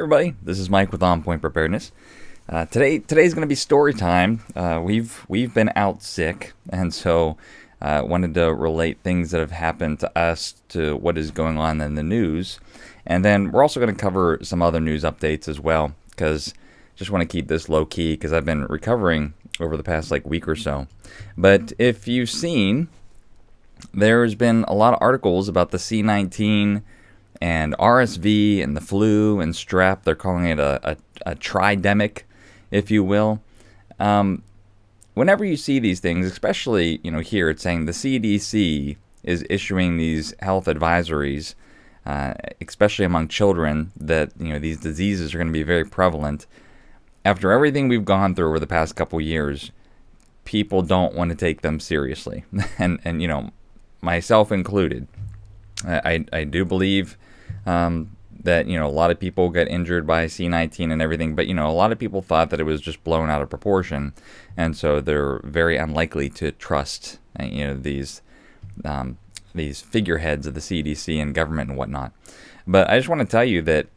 everybody, this is Mike with On Point Preparedness. Today's going to be story time. We've been out sick, and so wanted to relate things that have happened to us to what is going on in the news, and then we're also going to cover some other news updates as well, because just want to keep this low key because I've been recovering over the past week or so. But if you've seen, there's been a lot of articles about the C-19 and RSV and the flu and strep. They're calling it a tridemic, if you will. Whenever you see these things, especially here, it's saying the CDC is issuing these health advisories, especially among children, that these diseases are going to be very prevalent. After everything we've gone through over the past couple years, people don't want to take them seriously, and myself included. I do believe that a lot of people get injured by C-19 and everything, but a lot of people thought that it was just blown out of proportion, and so they're very unlikely to trust these figureheads of the CDC and government and whatnot. But I just want to tell you that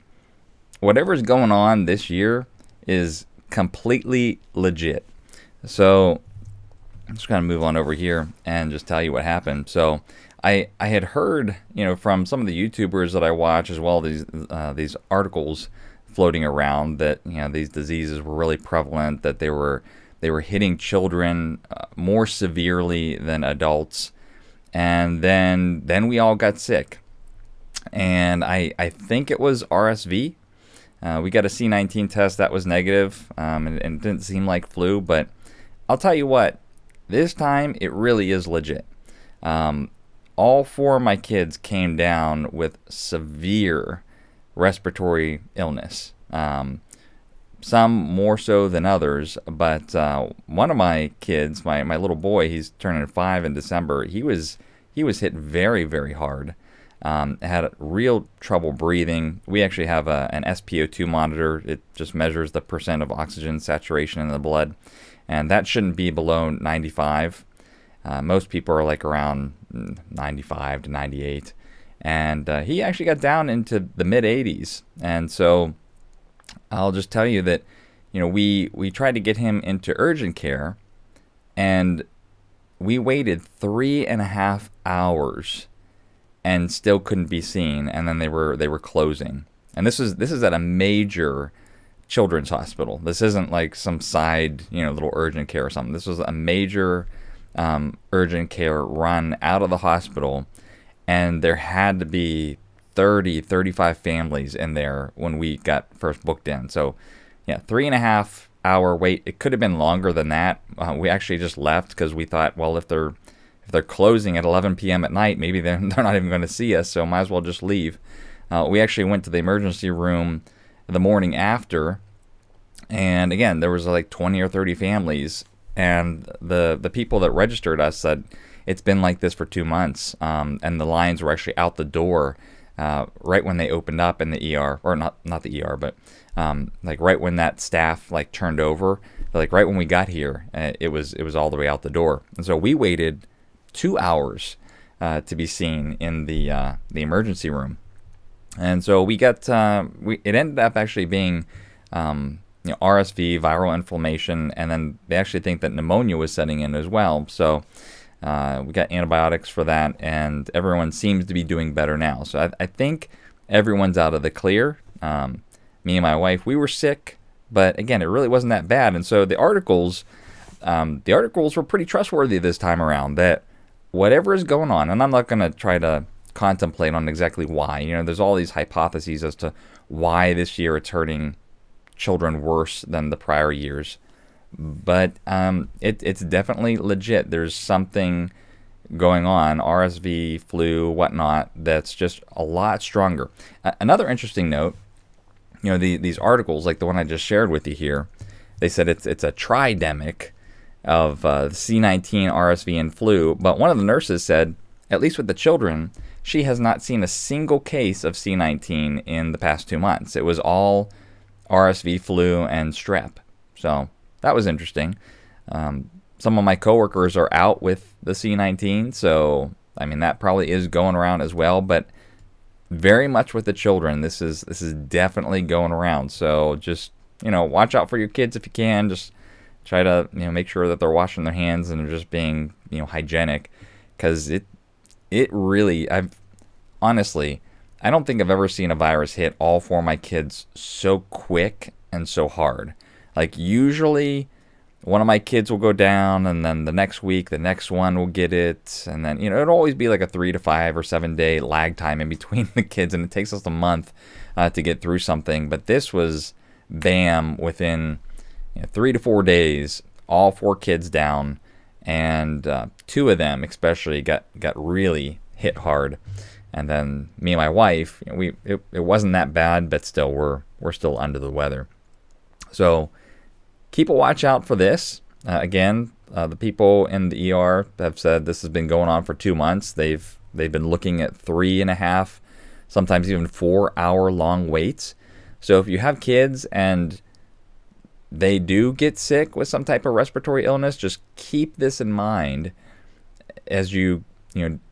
whatever's going on this year is completely legit. So I'm just going to move on over here and just tell you what happened. So I had heard, from some of the YouTubers that I watch, as well as these articles floating around, that these diseases were really prevalent, that they were hitting children more severely than adults, and then we all got sick, and I think it was RSV. We got a C-19 test that was negative, and it didn't seem like flu, but I'll tell you what, this time it really is legit. All four of my kids came down with severe respiratory illness. Some more so than others, but one of my kids, my little boy, he's turning 5 in December. He was hit very, very hard. Had real trouble breathing. We actually have an SpO2 monitor. It just measures the percent of oxygen saturation in the blood, and that shouldn't be below 95. Most people are around 95 to 98, and he actually got down into the mid 80s. And so I'll just tell you that we tried to get him into urgent care, and we waited 3.5 hours and still couldn't be seen, and then they were closing. And this is at a major children's hospital. This isn't like some side little urgent care or something. This was a major urgent care run out of the hospital, and there had to be 35 families in there when we got first booked in. So 3.5 hour wait. It could have been longer than that. We actually just left because we thought, well, if they're closing at 11 p.m. at night, maybe they're not even going to see us, so might as well just leave. We actually went to the emergency room the morning after, and again, there was 20 or 30 families. And the people that registered us said it's been like this for 2 months, and the lines were actually out the door right when they opened up in the ER, or not the ER, but right when that staff turned over, right when we got here, it was all the way out the door. And so we waited 2 hours to be seen in the emergency room, and so we got it ended up actually being RSV, viral inflammation, and then they actually think that pneumonia was setting in as well. So we got antibiotics for that, and everyone seems to be doing better now. So I think everyone's out of the clear. Me and my wife, we were sick, but again, it really wasn't that bad. And so the articles were pretty trustworthy this time around, that whatever is going on, and I'm not going to try to contemplate on exactly why. There's all these hypotheses as to why this year it's hurting children worse than the prior years, but it's definitely legit. There's something going on, RSV, flu, whatnot, that's just a lot stronger. Another interesting note, these articles like the one I just shared with you here, they said it's a tridemic of C-19, RSV, and flu, but one of the nurses said, at least with the children, she has not seen a single case of C-19 in the past 2 months. It was all RSV, flu, and strep. So that was interesting. Some of my coworkers are out with the C-19, so I mean that probably is going around as well. But very much with the children. This is definitely going around. So just, watch out for your kids if you can. Just try to, make sure that they're washing their hands and they're just being, hygienic, because it really, honestly, I don't think I've ever seen a virus hit all four of my kids so quick and so hard. Like, usually one of my kids will go down, and then the next week, the next one will get it. And then, it'll always be like a 3 to 5 or 7 day lag time in between the kids. And it takes us a month to get through something. But this was bam, within 3 to 4 days, all four kids down. And two of them especially got really hit hard. And then me and my wife, it wasn't that bad, but still, we're still under the weather. So keep a watch out for this. Again, the people in the ER have said this has been going on for 2 months. They've been looking at 3.5, sometimes even 4-hour long waits. So if you have kids and they do get sick with some type of respiratory illness, just keep this in mind as you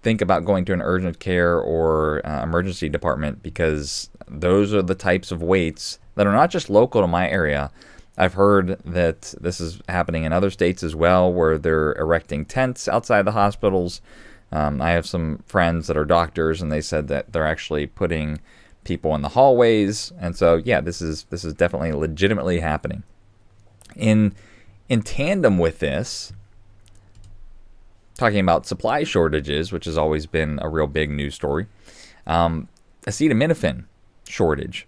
think about going to an urgent care or emergency department, because those are the types of waits that are not just local to my area. I've heard that this is happening in other states as well, where they're erecting tents outside the hospitals. I have some friends that are doctors, and they said that they're actually putting people in the hallways. And so, yeah, this is definitely legitimately happening. In tandem with this, talking about supply shortages, which has always been a real big news story, acetaminophen shortage.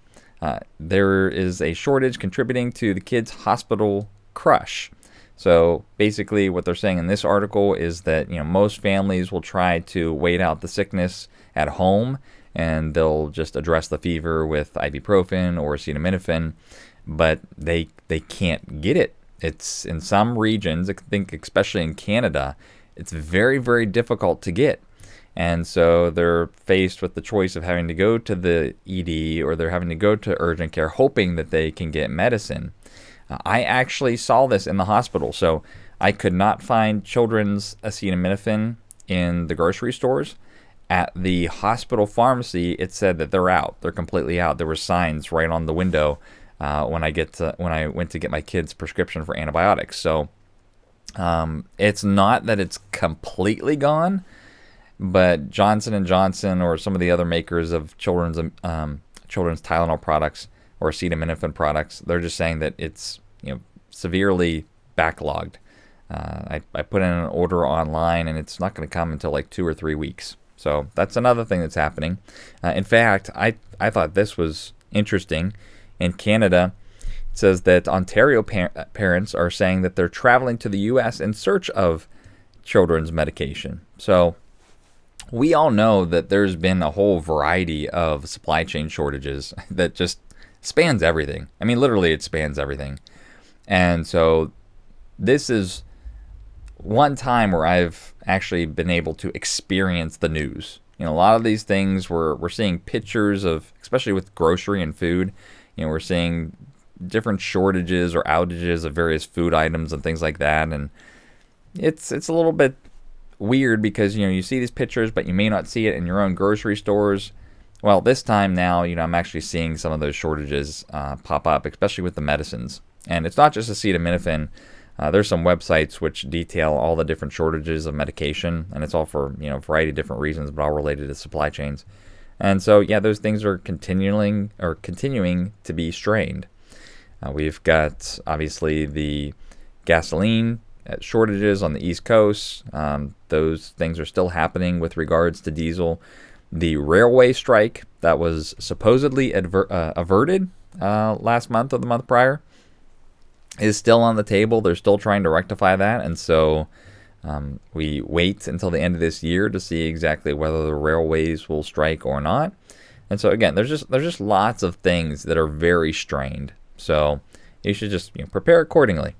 There is a shortage contributing to the kids' hospital crush. So basically what they're saying in this article is that most families will try to wait out the sickness at home, and they'll just address the fever with ibuprofen or acetaminophen, but they can't get it. It's in some regions, I think especially in Canada, it's very, very difficult to get. And so they're faced with the choice of having to go to the ED, or they're having to go to urgent care hoping that they can get medicine. I actually saw this in the hospital. So I could not find children's acetaminophen in the grocery stores. At the hospital pharmacy, it said that they're out. They're completely out. There were signs right on the window when I went to get my kid's prescription for antibiotics. So it's not that it's completely gone, but Johnson & Johnson or some of the other makers of children's Tylenol products or acetaminophen products, they're just saying that it's severely backlogged. I put in an order online, and it's not going to come until like 2 or 3 weeks. So that's another thing that's happening. In fact, I thought this was interesting. In Canada, it says that Ontario parents are saying that they're traveling to the U.S. in search of children's medication. So we all know that there's been a whole variety of supply chain shortages that just spans everything. I mean, literally, it spans everything. And so this is one time where I've actually been able to experience the news. A lot of these things we're seeing pictures of, especially with grocery and food. We're seeing different shortages or outages of various food items and things like that. And it's a little bit weird because, you see these pictures, but you may not see it in your own grocery stores. Well, this time now, I'm actually seeing some of those shortages pop up, especially with the medicines. And it's not just acetaminophen. There's some websites which detail all the different shortages of medication, and it's all for, a variety of different reasons, but all related to supply chains. And so, yeah, those things are continuing to be strained. We've got, obviously, the gasoline shortages on the East Coast. Those things are still happening with regards to diesel. The railway strike that was supposedly averted last month or the month prior is still on the table. They're still trying to rectify that. And so we wait until the end of this year to see exactly whether the railways will strike or not. And so again, there's just lots of things that are very strained. So you should just prepare accordingly.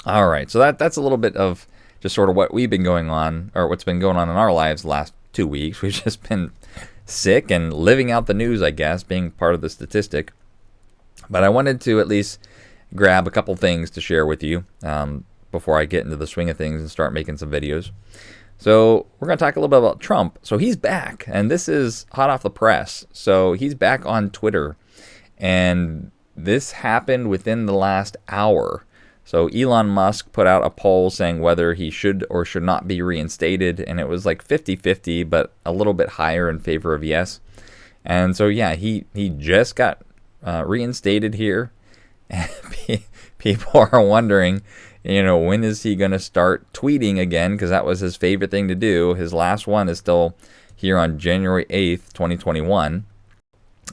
All right, so that's a little bit of just sort of what we've been going on, or what's been going on in our lives the last 2 weeks. We've just been sick and living out the news, I guess, being part of the statistic. But I wanted to at least grab a couple things to share with you before I get into the swing of things and start making some videos. So we're going to talk a little bit about Trump. So he's back, and this is hot off the press. So he's back on Twitter, and this happened within the last hour. So Elon Musk put out a poll saying whether he should or should not be reinstated, and it was like 50-50, but a little bit higher in favor of yes. And so, yeah, he just got reinstated here. And people are wondering, when is he going to start tweeting again? Because that was his favorite thing to do. His last one is still here on January 8th, 2021.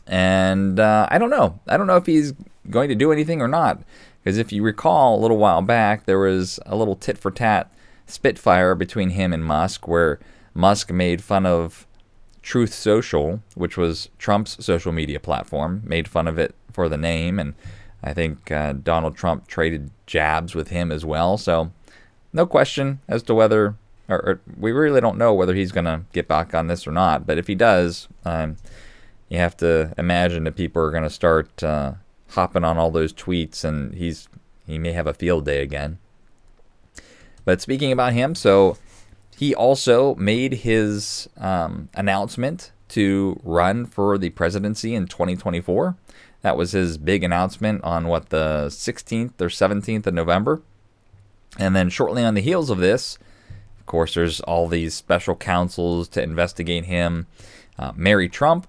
And I don't know. I don't know if he's going to do anything or not. Because if you recall, a little while back, there was a little tit-for-tat spitfire between him and Musk, where Musk made fun of Truth Social, which was Trump's social media platform, made fun of it for the name, and I think Donald Trump traded jabs with him as well. So no question as to whether, or we really don't know whether he's going to get back on this or not. But if he does, you have to imagine that people are going to start hopping on all those tweets, and he may have a field day again. But speaking about him, so he also made his announcement to run for the presidency in 2024. That was his big announcement on the 16th or 17th of November. And then shortly on the heels of this, of course, there's all these special counsels to investigate him. Mary Trump,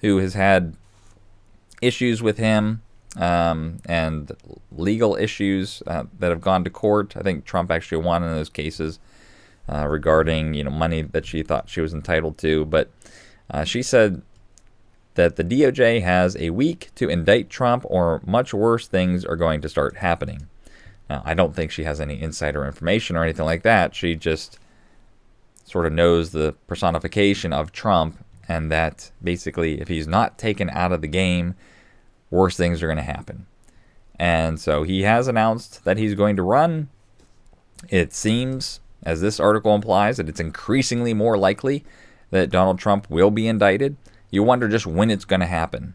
who has had issues with him and legal issues that have gone to court. I think Trump actually won in those cases regarding money that she thought she was entitled to. But she said that the DOJ has a week to indict Trump, or much worse things are going to start happening. Now, I don't think she has any insider information or anything like that. She just sort of knows the personification of Trump, and that basically if he's not taken out of the game, worse things are going to happen. And so he has announced that he's going to run. It seems, as this article implies, that it's increasingly more likely that Donald Trump will be indicted. You wonder just when it's going to happen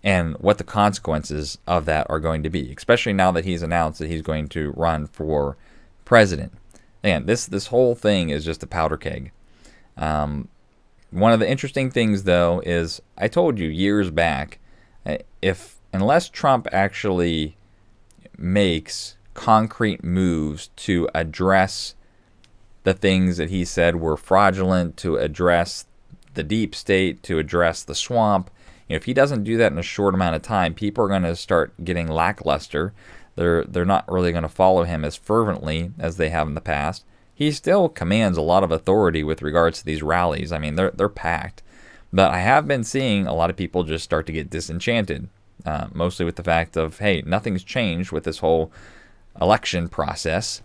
and what the consequences of that are going to be, especially now that he's announced that he's going to run for president. Again, this whole thing is just a powder keg. One of the interesting things, though, is I told you years back, unless Trump actually makes concrete moves to address the things that he said were fraudulent, to address the deep state, to address the swamp. If he doesn't do that in a short amount of time, people are going to start getting lackluster. They're not really going to follow him as fervently as they have in the past. He still commands a lot of authority with regards to these rallies. I mean, they're packed. But I have been seeing a lot of people just start to get disenchanted, mostly with the fact of, hey, nothing's changed with this whole election process,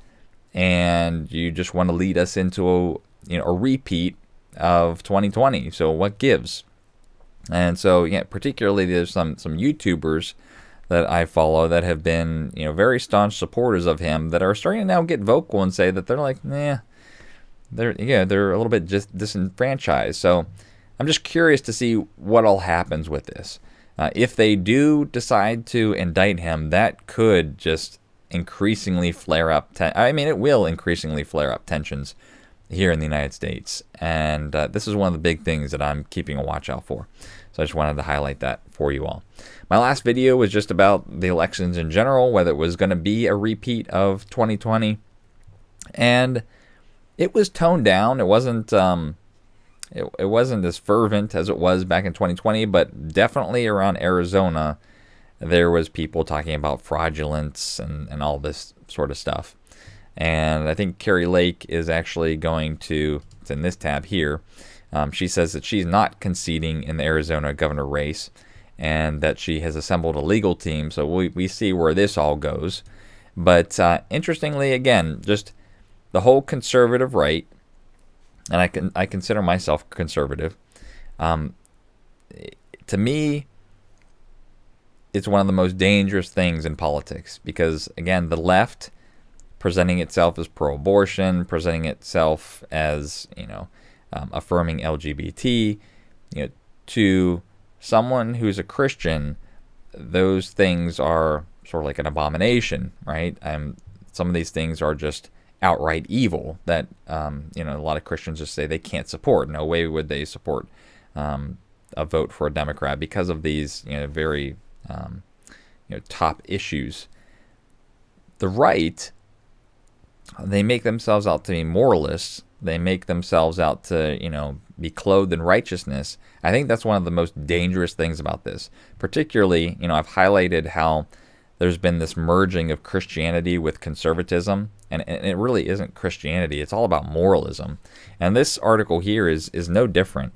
and you just want to lead us into a repeat of 2020. So what gives? And so, yeah, particularly there's some YouTubers that I follow that have been, very staunch supporters of him that are starting to now get vocal and say that they're like, they're a little bit just disenfranchised. So I'm just curious to see what all happens with this. If they do decide to indict him, that could just increasingly flare up. It will increasingly flare up tensions here in the United States. And this is one of the big things that I'm keeping a watch out for. So I just wanted to highlight that for you all. My last video was just about the elections in general, whether it was going to be a repeat of 2020. And it was toned down. It wasn't it wasn't as fervent as it was back in 2020, but definitely around Arizona, there was people talking about fraudulence and all this sort of stuff. And I think Carrie Lake is actually going to, it's in this tab here, she says that she's not conceding in the Arizona governor race and that she has assembled a legal team. So we see where this all goes. But interestingly, again, just the whole conservative right, and I consider myself conservative, to me, it's one of the most dangerous things in politics because, again, the left presenting itself as pro-abortion, presenting itself as, affirming LGBT, to someone who's a Christian, those things are sort of like an abomination, right? Some of these things are just outright evil that a lot of Christians just say they can't support. No way would they support a vote for a Democrat because of these very top issues. The right, they make themselves out to be moralists. They make themselves out to be clothed in righteousness. I think that's one of the most dangerous things about this. Particularly, I've highlighted how there's been this merging of Christianity with conservatism, and it really isn't Christianity. It's all about moralism. And this article here is no different.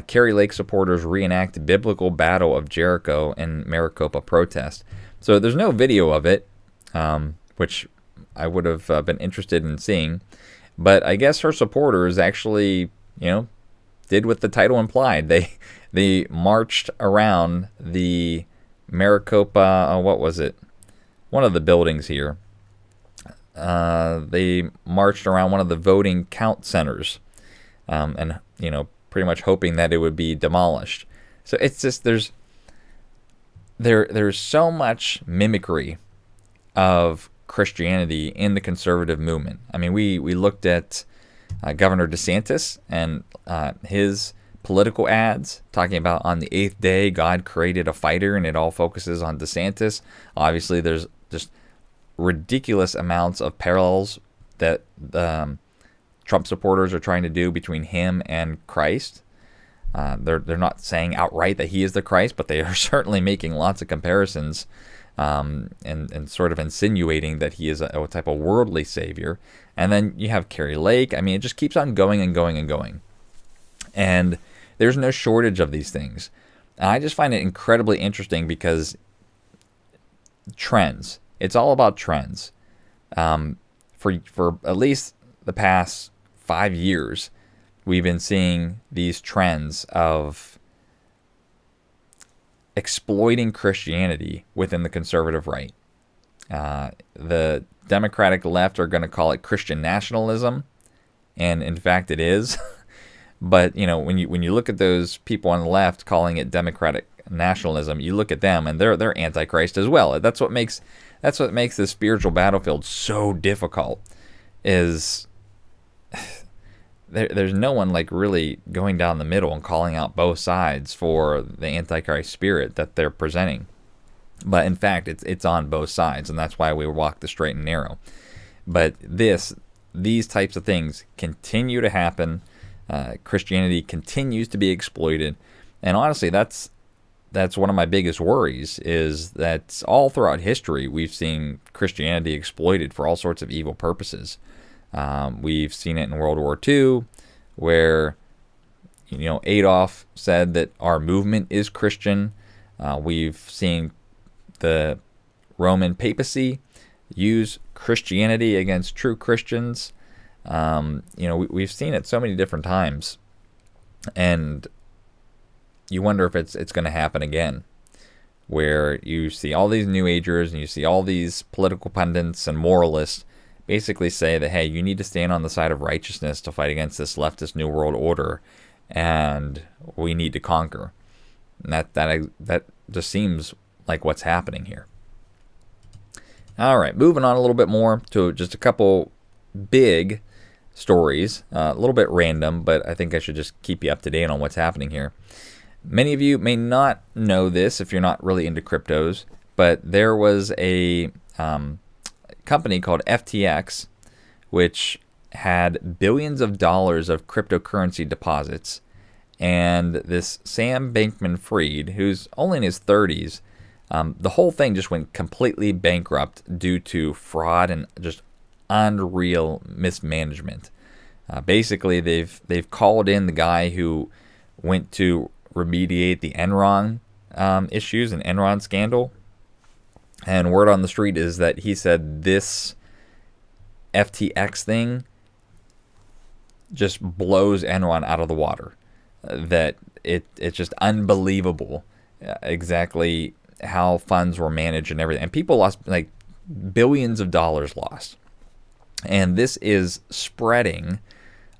Kerry Lake supporters reenact biblical battle of Jericho in Maricopa protest. So there's no video of it, which I would have been interested in seeing. But I guess her supporters actually, did what the title implied. They marched around the Maricopa, what was it? One of the buildings here. They marched around one of the voting count centers, and pretty much hoping that it would be demolished. So it's just there's so much mimicry of Christianity in the conservative movement. I mean, we looked at Governor DeSantis and his political ads talking about on the 8th day God created a fighter, and it all focuses on DeSantis. Obviously, there's just ridiculous amounts of parallels that Trump supporters are trying to do between him and Christ. They're not saying outright that he is the Christ, but they are certainly making lots of comparisons and sort of insinuating that he is a type of worldly savior. And then you have Kerry Lake. I mean, it just keeps on going and going and going. And there's no shortage of these things. And I just find it incredibly interesting because trends. It's all about trends. For at least the past 5 years, we've been seeing these trends of exploiting Christianity within the conservative right. The Democratic left are going to call it Christian nationalism, and in fact it is. But when you look at those people on the left calling it democratic nationalism, you look at them and they're antichrist as well. That's what makes the spiritual battlefield so difficult. Is there's no one like really going down the middle and calling out both sides for the antichrist spirit that they're presenting. But in fact, it's on both sides, and that's why we walk the straight and narrow. But these types of things continue to happen. Christianity continues to be exploited, and honestly, that's one of my biggest worries. Is that all throughout history we've seen Christianity exploited for all sorts of evil purposes. We've seen it in World War II, where Adolf said that our movement is Christian. We've seen the Roman papacy use Christianity against true Christians. We've seen it so many different times, and you wonder if it's going to happen again, where you see all these New Agers and you see all these political pundits and moralists basically say that, hey, you need to stand on the side of righteousness to fight against this leftist New World Order, and we need to conquer. And that just seems like what's happening here. All right, moving on a little bit more to just a couple big stories, a little bit random, but I think I should just keep you up to date on what's happening here. Many of you may not know this if you're not really into cryptos, but there was a company called FTX, which had billions of dollars of cryptocurrency deposits, and this Sam Bankman-Fried, who's only in his 30s, the whole thing just went completely bankrupt due to fraud and just unreal mismanagement. Basically, they've called in the guy who went to remediate the Enron issues and Enron scandal. And word on the street is that he said this FTX thing just blows Enron out of the water. That it's just unbelievable exactly how funds were managed and everything. And people lost like billions of dollars lost. And this is spreading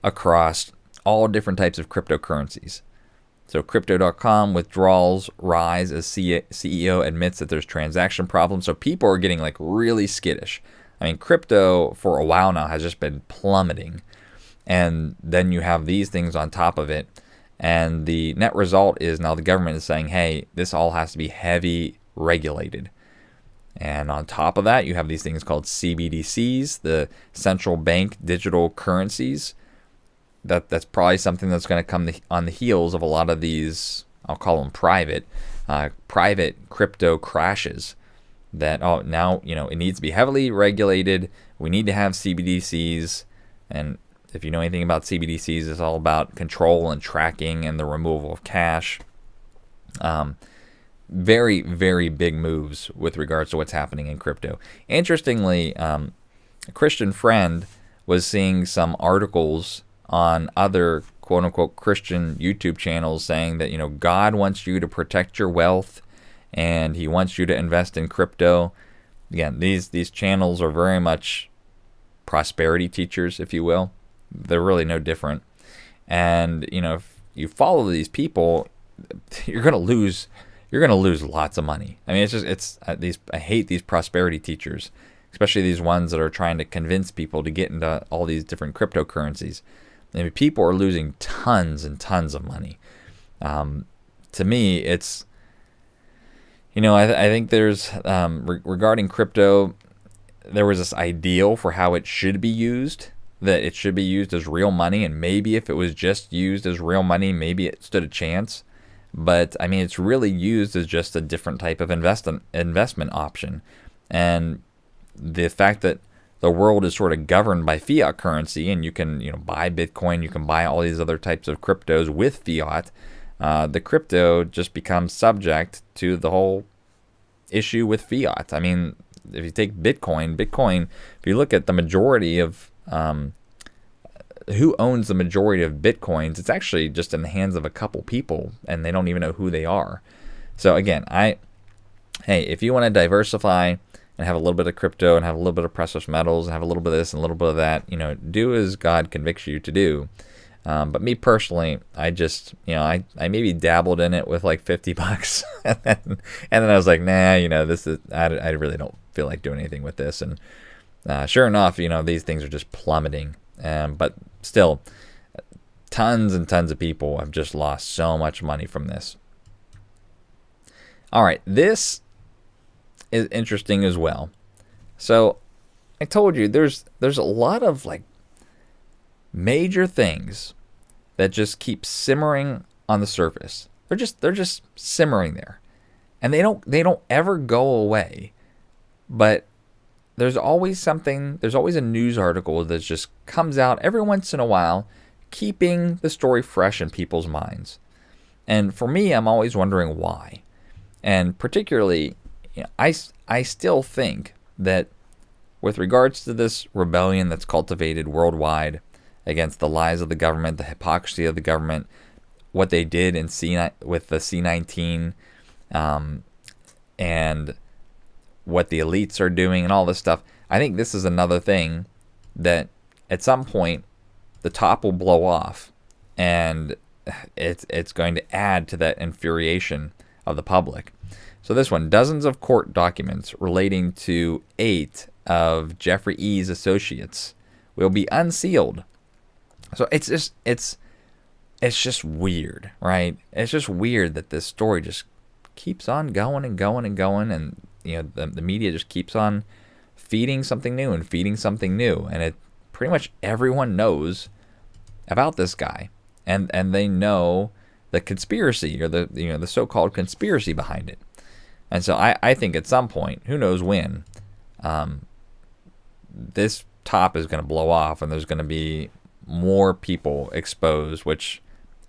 across all different types of cryptocurrencies. So Crypto.com withdrawals rise as CEO admits that there's transaction problems. So people are getting like really skittish. I mean, crypto for a while now has just been plummeting. And then you have these things on top of it. And the net result is now the government is saying, hey, this all has to be heavy regulated. And on top of that, you have these things called CBDCs, the central bank digital currencies. That's probably something that's going to come on the heels of a lot of these, I'll call them private crypto crashes. That, now, it needs to be heavily regulated. We need to have CBDCs. And if you know anything about CBDCs, it's all about control and tracking and the removal of cash. Very, very big moves with regards to what's happening in crypto. Interestingly, a Christian friend was seeing some articles on other quote-unquote Christian YouTube channels saying that, God wants you to protect your wealth and he wants you to invest in crypto. Again, these channels are very much prosperity teachers, if you will. They're really no different. And, if you follow these people, you're going to lose lots of money. I mean, I hate these prosperity teachers, especially these ones that are trying to convince people to get into all these different cryptocurrencies. I mean, people are losing tons and tons of money. To me, it's, I think there's, regarding crypto, there was this ideal for how it should be used, that it should be used as real money. And maybe if it was just used as real money, maybe it stood a chance. But I mean, it's really used as just a different type of investment option. And the fact that the world is sort of governed by fiat currency, and you can buy Bitcoin, you can buy all these other types of cryptos with fiat, the crypto just becomes subject to the whole issue with fiat. I mean, if you take Bitcoin, if you look at the majority of who owns the majority of Bitcoins, it's actually just in the hands of a couple people, and they don't even know who they are. So again, if you want to diversify and have a little bit of crypto and have a little bit of precious metals and have a little bit of this and a little bit of that, do as God convicts you to do. But me personally, I just, I maybe dabbled in it with like $50, and then I was like, nah, this is, I really don't feel like doing anything with this. And sure enough, these things are just plummeting. But still, tons and tons of people have just lost so much money from this. All right, this is interesting as well. So I told you there's a lot of like major things that just keep simmering on the surface. They're just simmering there, and they don't ever go away. But there's always a news article that just comes out every once in a while, keeping the story fresh in people's minds. And for me, I'm always wondering why. And particularly, I still think that with regards to this rebellion that's cultivated worldwide against the lies of the government, the hypocrisy of the government, what they did with the C-19, and what the elites are doing and all this stuff, I think this is another thing that at some point the top will blow off, and it's going to add to that infuriation of the public. So this one, dozens of court documents relating to 8 of Jeffrey E.'s associates will be unsealed. So it's just weird, right? It's just weird that this story just keeps on going and going and going, and the media just keeps on feeding something new and feeding something new, and it pretty much everyone knows about this guy, and they know the conspiracy, or the so-called conspiracy behind it. And so I think at some point, who knows when, this top is going to blow off, and there's going to be more people exposed, which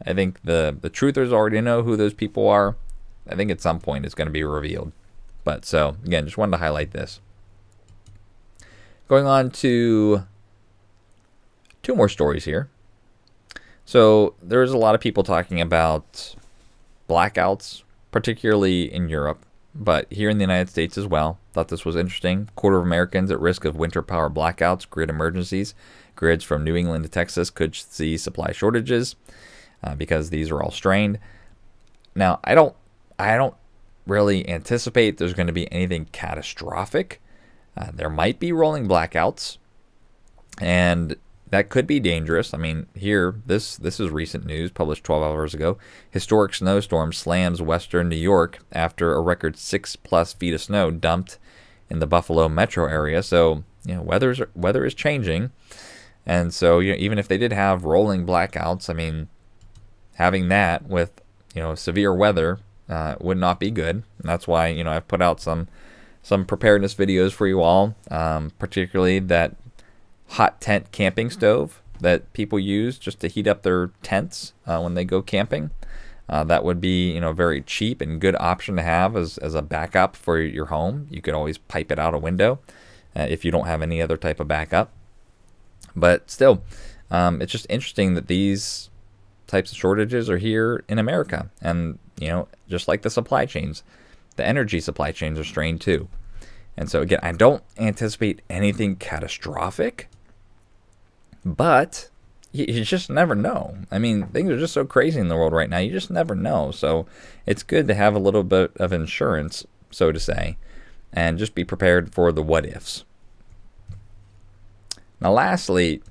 I think the truthers already know who those people are. I think at some point it's going to be revealed. But so, again, just wanted to highlight this. Going on to 2 more stories here. So there's a lot of people talking about blackouts, particularly in Europe, but here in the United States as well. Thought this was interesting. Quarter of Americans at risk of winter power blackouts, grid emergencies. Grids from New England to Texas could see supply shortages because these are all strained. Now, I don't really anticipate there's going to be anything catastrophic. There might be rolling blackouts, and that could be dangerous. I mean, here, this is recent news, published 12 hours ago. Historic snowstorm slams western New York after a record 6+ feet of snow dumped in the Buffalo metro area. So, weather is changing. And so, even if they did have rolling blackouts, I mean, having that with, severe weather would not be good. And that's why, I've put out some preparedness videos for you all, particularly that hot tent camping stove that people use just to heat up their tents when they go camping. That would be, a very cheap and good option to have as a backup for your home. You could always pipe it out a window if you don't have any other type of backup. But still, it's just interesting that these types of shortages are here in America. And, just like the supply chains, the energy supply chains are strained too. And so, again, I don't anticipate anything catastrophic, but you just never know. I mean, things are just so crazy in the world right now. You just never know. So it's good to have a little bit of insurance, so to say, and just be prepared for the what ifs. Now, lastly,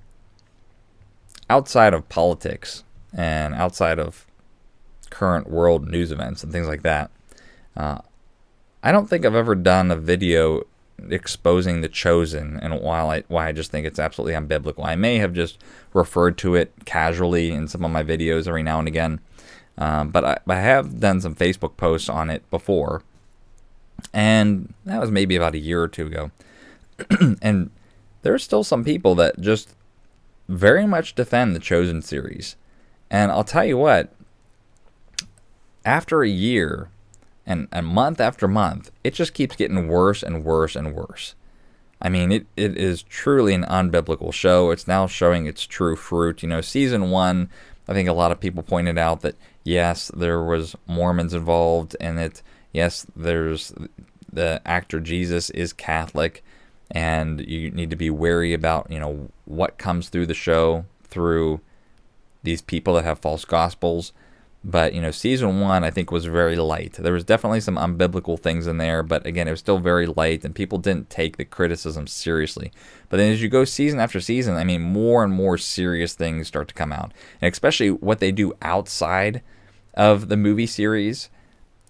outside of politics and outside of current world news events and things like that, I don't think I've ever done a video exposing The Chosen, and why I just think it's absolutely unbiblical. I may have just referred to it casually in some of my videos every now and again, but I have done some Facebook posts on it before, and that was maybe about a year or two ago. And there are still some people that just very much defend the Chosen series. And I'll tell you what, after a year and month after month, it just keeps getting worse and worse and worse. I mean, it is truly an unbiblical show. It's now showing its true fruit. Season 1, I think a lot of people pointed out that, yes, there was Mormons involved, and that, yes, there's the actor Jesus is Catholic, and you need to be wary about, what comes through the show through these people that have false gospels. But, season 1, I think, was very light. There was definitely some unbiblical things in there, but again, it was still very light, and people didn't take the criticism seriously. But then as you go season after season, I mean, more and more serious things start to come out. And especially what they do outside of the movie series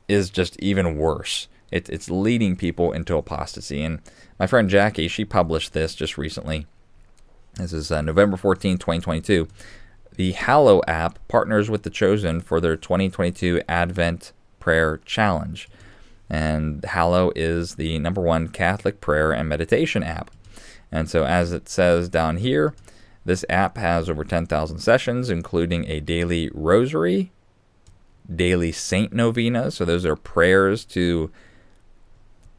is just even worse. It's leading people into apostasy. And my friend Jackie, she published this just recently. This is November 14, 2022. The Hallow app partners with The Chosen for their 2022 Advent Prayer Challenge. And Hallow is the #1 Catholic prayer and meditation app. And so as it says down here, this app has over 10,000 sessions, including a daily rosary, daily saint novena. So those are prayers to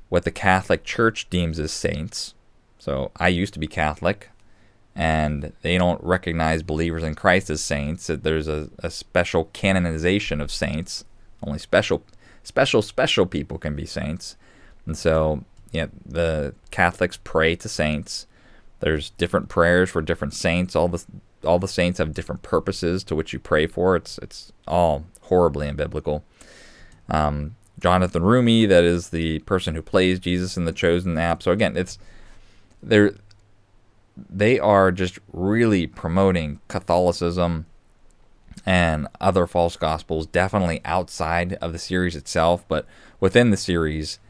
what the Catholic Church deems as saints. So I used to be Catholic, and they don't recognize believers in Christ as saints. There's a special canonization of saints. Only special people can be saints. And so, the Catholics pray to saints. There's different prayers for different saints. All the saints have different purposes to which you pray for. It's all horribly unbiblical. Jonathan Rumi, that is the person who plays Jesus in The Chosen app. So again, they are just really promoting Catholicism and other false gospels, definitely outside of the series itself, but within the series,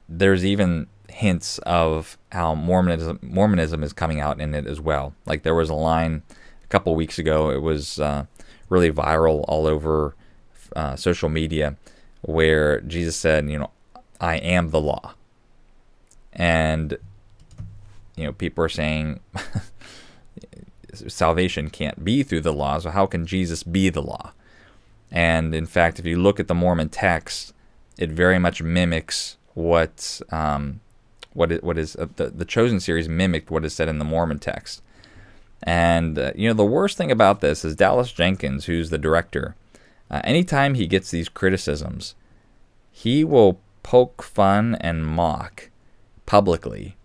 there's even hints of how Mormonism is coming out in it as well. Like there was a line a couple weeks ago, it was really viral all over social media, where Jesus said, I am the law. And people are saying salvation can't be through the law, so how can Jesus be the law? And in fact, if you look at the Mormon text, it very much mimics what is the Chosen series mimicked what is said in the Mormon text. And the worst thing about this is Dallas Jenkins, who's the director. Anytime he gets these criticisms, he will poke fun and mock publicly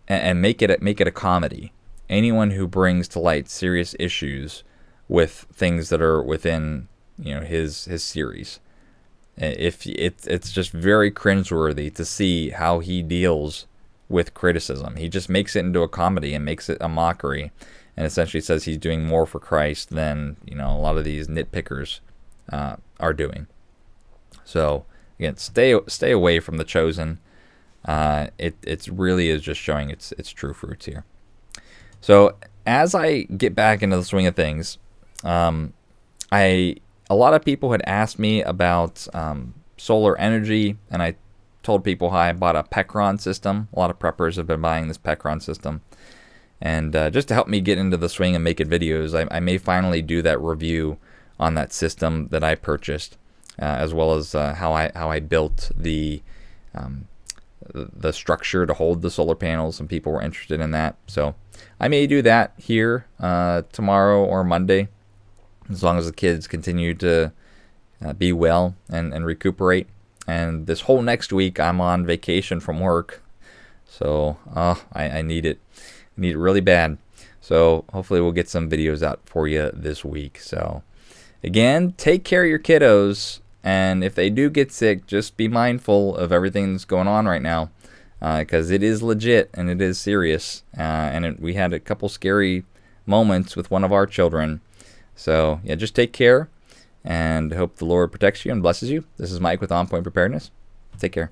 and make it a comedy. Anyone who brings to light serious issues with things that are within his series. If it's just very cringeworthy to see how he deals with criticism. He just makes it into a comedy and makes it a mockery, and essentially says he's doing more for Christ than a lot of these nitpickers are doing. So again, stay away from the chosen. It really is just showing its true fruits here. So as I get back into the swing of things, a lot of people had asked me about solar energy, and I told people how I bought a Pecron system. A lot of preppers have been buying this Pecron system. And just to help me get into the swing and making videos, I may finally do that review on that system that I purchased, as well as how I built the structure to hold the solar panels. Some people were interested in that. So I may do that here tomorrow or Monday, as long as the kids continue to be well and recuperate. And this whole next week, I'm on vacation from work. So I need it. I need it really bad. So hopefully we'll get some videos out for you this week. So again, take care of your kiddos. And if they do get sick, just be mindful of everything that's going on right now, because it is legit and it is serious. We had a couple scary moments with one of our children. So yeah, just take care, and hope the Lord protects you and blesses you. This is Mike with On Point Preparedness. Take care.